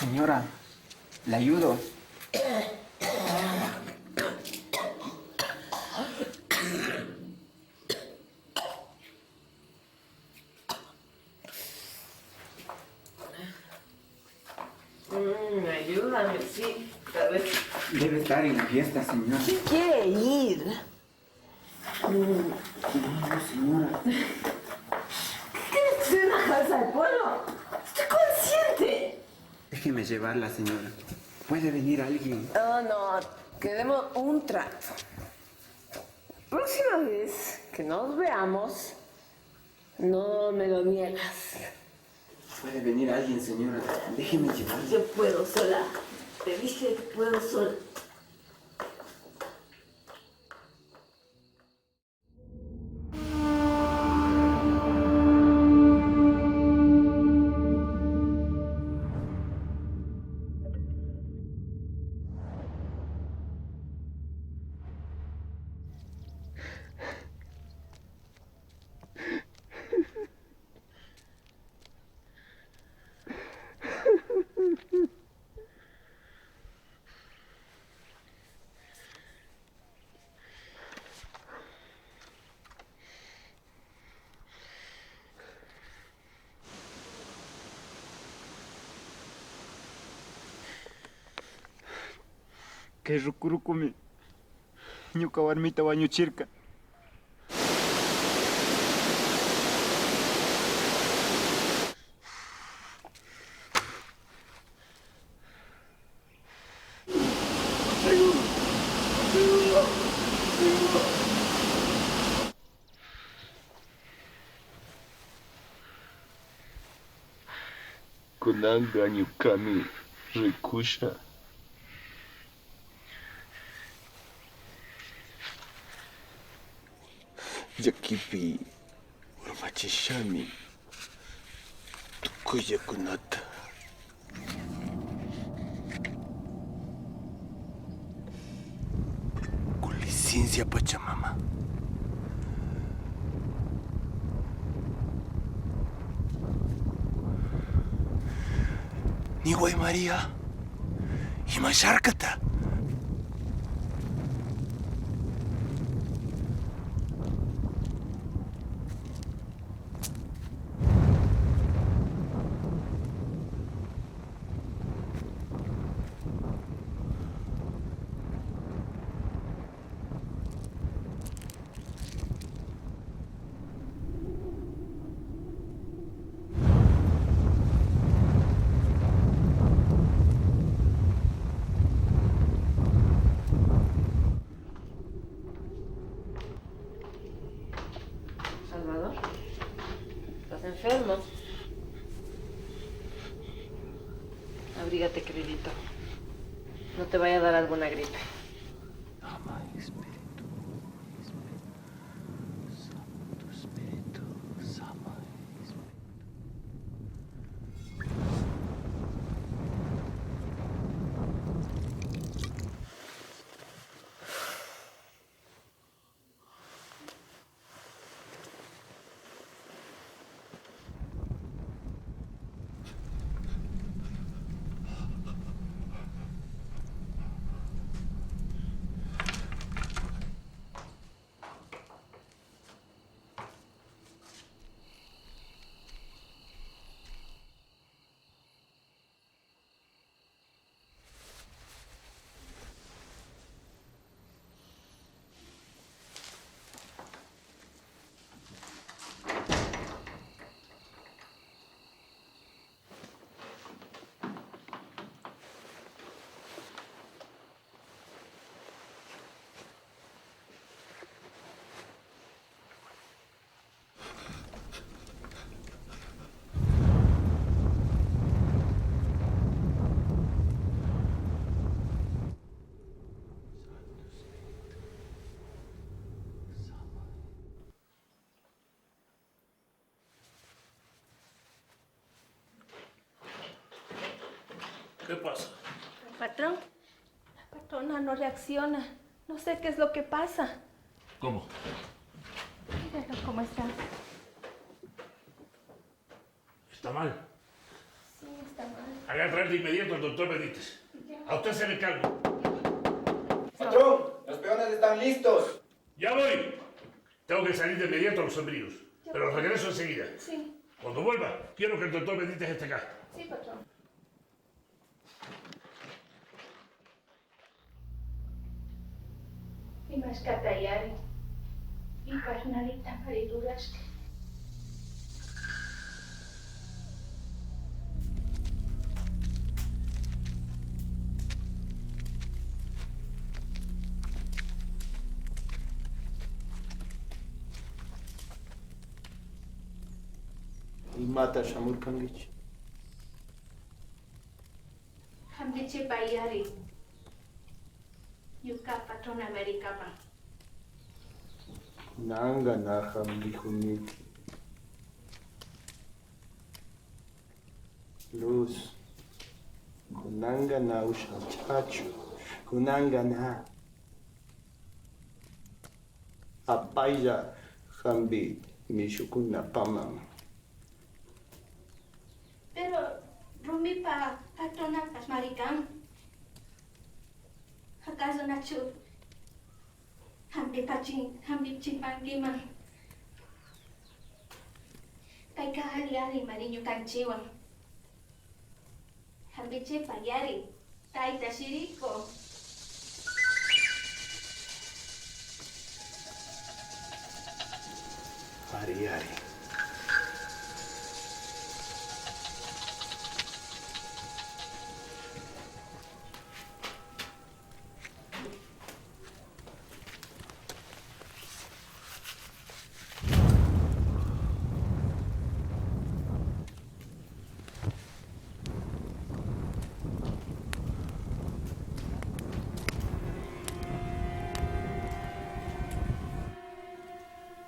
Señora, ¿le ayudo? Ayúdame, sí. Tal vez. Debe estar en la fiesta, señora. ¿Quién quiere ir? No, señora. ¿Quieres ser una casa de pueblo? Estoy consciente. Déjeme llevarla, señora. ¿Puede venir alguien? No, quedemos un trato. Próxima vez que nos veamos, no me lo niegas. ¿Puede venir alguien, señora? Déjeme llevarla. Yo puedo sola. Te dije que puedo sola. Que rukurukumi. Ñuka warmita wañuchirka. Kunanga nyukami rikusha. Yakipi urmachishami tukuyakunata. Con licencia, Pachamama. Niway María y Masharkata. Salvador, ¿estás enfermo? Abrígate, queridito. No te vaya a dar alguna gripe. Ama Espíritu, Santo Espíritu, Sama Espíritu. ¿Qué pasa? Patrón, la patrona no reacciona. No sé qué es lo que pasa. ¿Cómo? Míralo cómo está. ¿Está mal? Sí, está mal. Haga traer de inmediato al doctor Benítez. A usted se le encargo. Patrón, los peones están listos. ¡Ya voy! Tengo que salir de inmediato a los sombríos, pero regreso enseguida. Sí, Cuando vuelva, quiero que el doctor Benítez esté acá. sí, patrón. Imash katayari. Ikarnalita mariduraste. Y mata Shamur Kangich. Hamdiche bayari. Yuka patrón América pa. Nanga Naham Lihuniki. Luz. Kunanga na ushachachu. Kunanga na. Apaya Hambi Mishukuna Pamam. Pero Rumi pa patrón Alpas Maricam. ¿Acaso Nacho? Hamdi pachin, hamdi chimpangiman. Kay kahali-ali marinyo kanchiwan. Hamdi chipayari, taita shiriko. Ari Ari.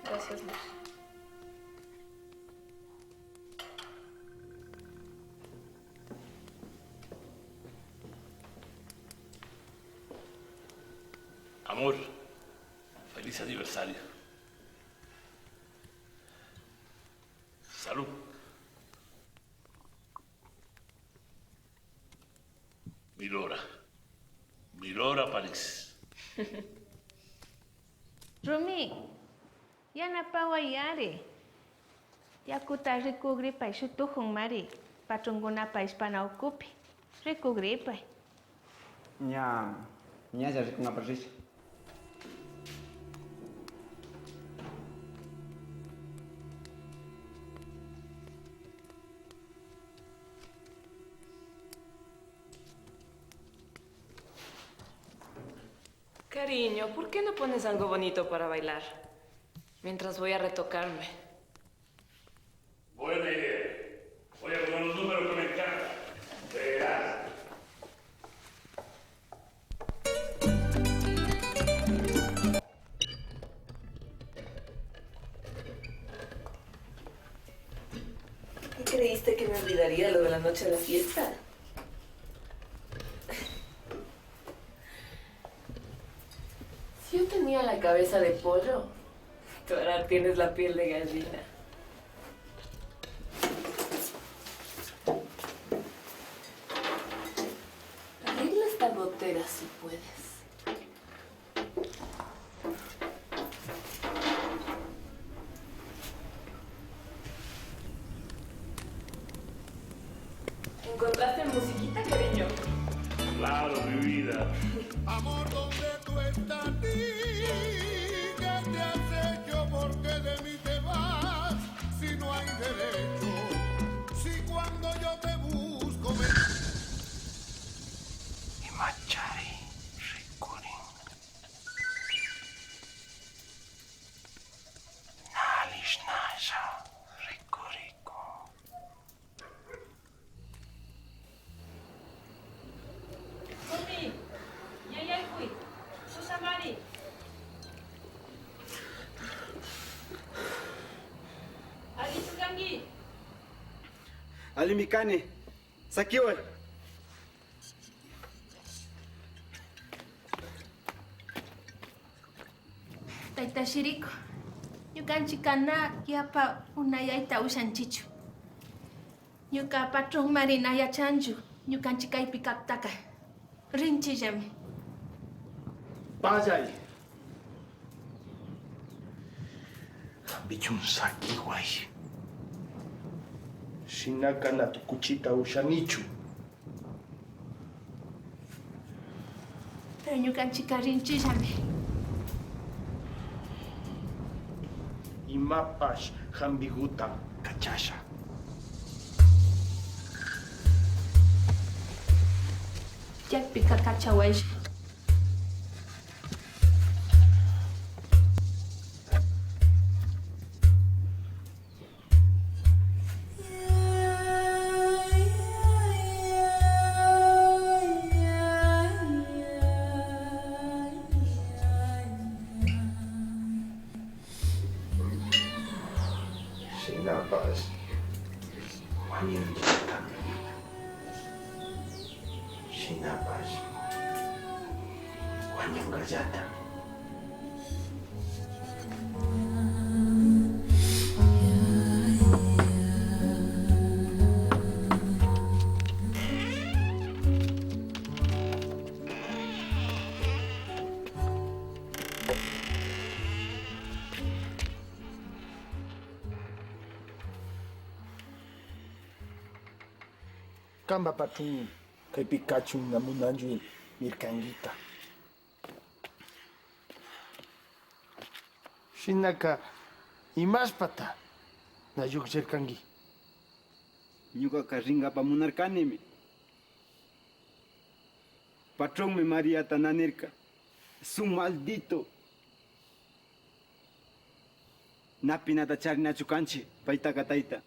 Gracias, Luz. Amor, feliz aniversario. Salud. Milora París. Rumi, ya napawayari. Ya kuta recugri pa shutuhung mari. Patrunguna pa hispana ocupi. Recugri pa. Nya jadi kena persis. Cariño, ¿por qué no pones algo bonito para bailar? Mientras voy a retocarme. Buena idea. Voy a poner un número que me encanta. Verás. ¿Qué creíste que me olvidaría lo de la noche de la fiesta? Si yo tenía la cabeza de pollo, tú ahora tienes la piel de gallina. Arregla esta gotera si puedes. ¿Encontraste musiquita, cariño? Claro, mi vida. Amor, ¿dónde tú estás? ¿Qué te has hecho? ¿Por qué de mí te vas? Si no hay derecho, si cuando yo te busco me... Imachari Rikurin. Nalish Nasha Rikuriko. Mami, ya fui. Susamari. Ali Sugangi. Ali Mikane, sakiwe. Taita shiriko. Yukan chikana kiapa unayaita usanchichu. Yuka patrón marinaya chanju. Ñukanchik kaypi kaptaqa rinchillami. Payay. Bichun saki guay. Shinaka na tu kuchita ushanichu. Pero ñukanchik rinchillami. Imapash hambiguta kachasha. Yakpi kakachawaysh. Sinapas. Wanyan jata. Sinapas. Wanyan gajata. Kamba patung kay Pikachu na munanju mirkangita. Shinaka imaspata na yukcherkangi. Ñuka ringa pa munarkanimi. Patrón me María Tananirka. Es un maldito. Napinata charina chukanchi, paita kataita.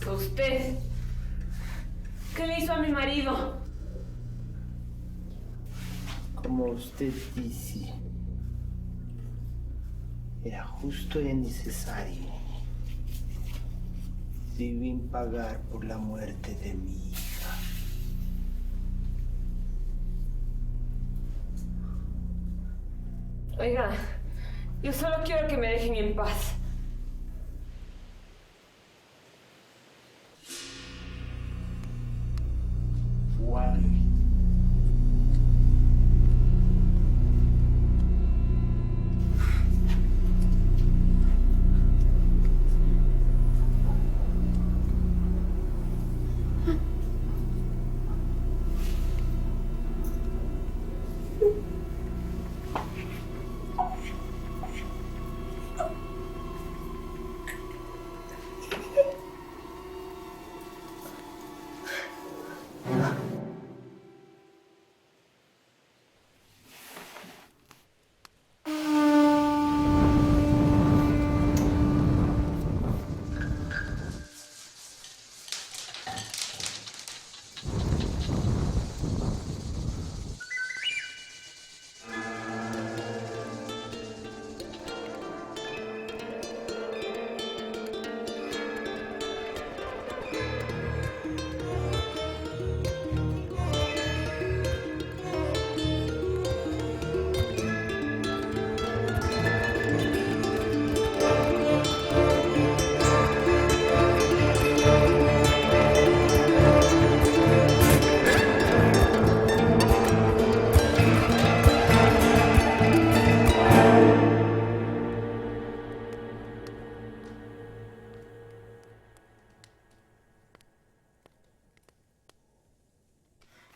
¿Usted? ¿Qué le hizo a mi marido? Como usted dice, era justo y necesario. Deben pagar por la muerte de mi hija. Oiga, yo solo quiero que me dejen en paz.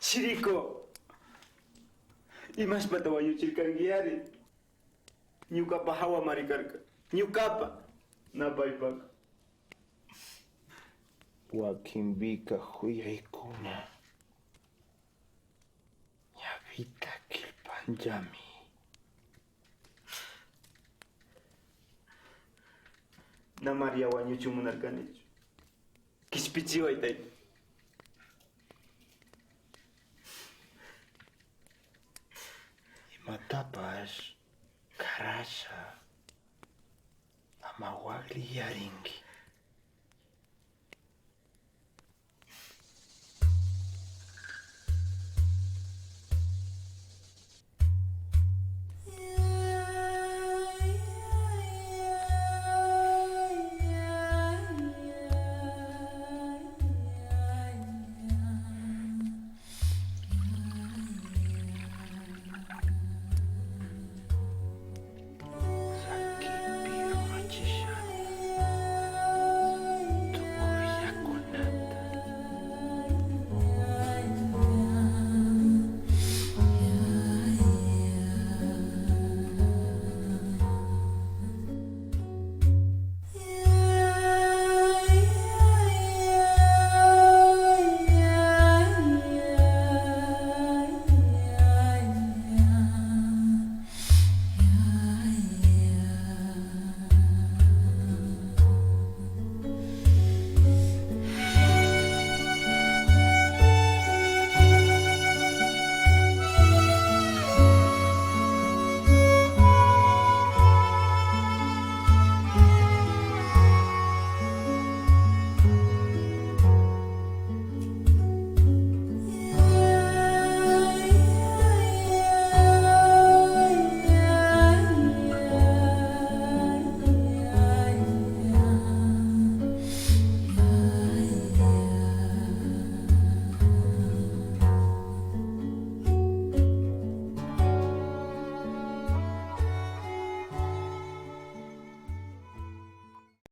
Chirico. Y más patawayo chirkangiari. Nyukapa hawa marikarka. Nyukapa. Napaipaka. Wakimbika huyaikuna. Yavita kilpanjami. Na Maria wanyuchu munarkanichu. Kispichiwa itai. Matapas karasha amawagli yaringi.